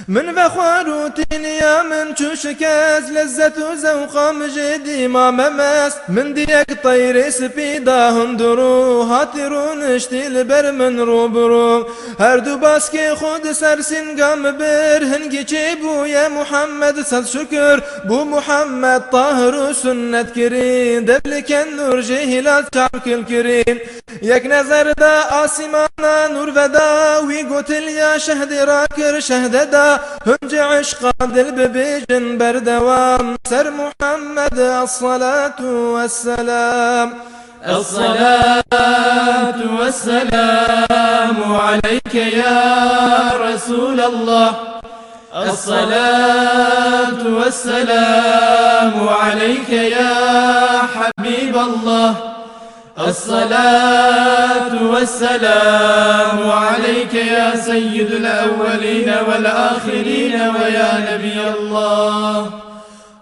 من بخواروتين يا من شكاز لذة وزوقة مجدي ما ممس من ديك طير سبيدا هندرو هاترون اشتيل بر من روبرو هردو باسكي خود سرسين قام بر هنگي چيبو يا محمد صد شكر بو محمد طاهر سنة كرين دبلك النور جهلات شعبك الكريم يك نظر دا آسمانا نور ودا وي قتل يا شهد راكر شهد دا هنج عشق دل ببيجن بردوام سر محمد الصلاة والسلام الصلاة والسلام عليك يا رسول الله الصلاة والسلام عليك يا حبيب الله الصلاة والسلام عليك يا سيد الأولين والآخرين ويا نبي الله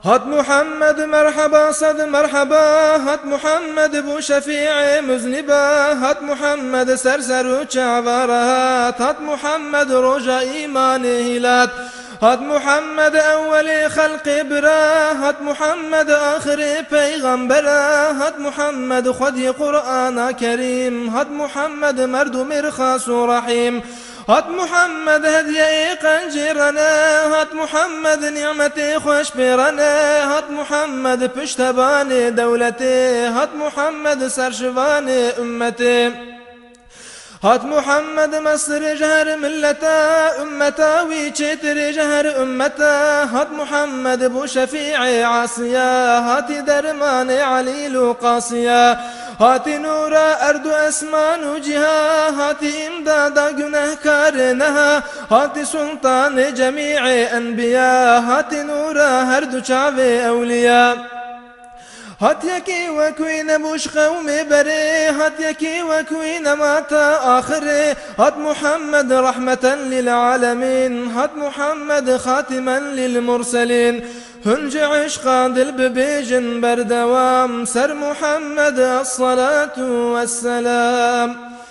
هات محمد مرحبا صد مرحبا هات محمد بو شفيع مذنبا هات محمد سرسر وشعبارات هات محمد رجا إيمان هلات هات محمد أول خلق برا هات محمد آخر پیغمبرا هات محمد خدي قرآن كريم هات محمد مرد مرخاص رحيم هات محمد هدية قنجرنا هات محمد نعمتي خوش برنا هات محمد پشتباني دولتي هات محمد سرشباني أمتي هات محمد مصر جهر ملتا أمتا ويشتر جهر أمتا هات محمد بو شفيع عاصيا هات درمان عليل قاسيا هات نورا أرض أسمان وجها هات إمدادا جنه كارنها هات سلطان جميع أنبياء هات نورا هرد شعب أولياء هات يكي وكوين بوش قومي بري هات يكي وكوين ماتا آخري هات محمد رحمة للعالمين هات محمد خاتما للمرسلين هنج عشق دل ببيجن بردوام سر محمد الصلاة والسلام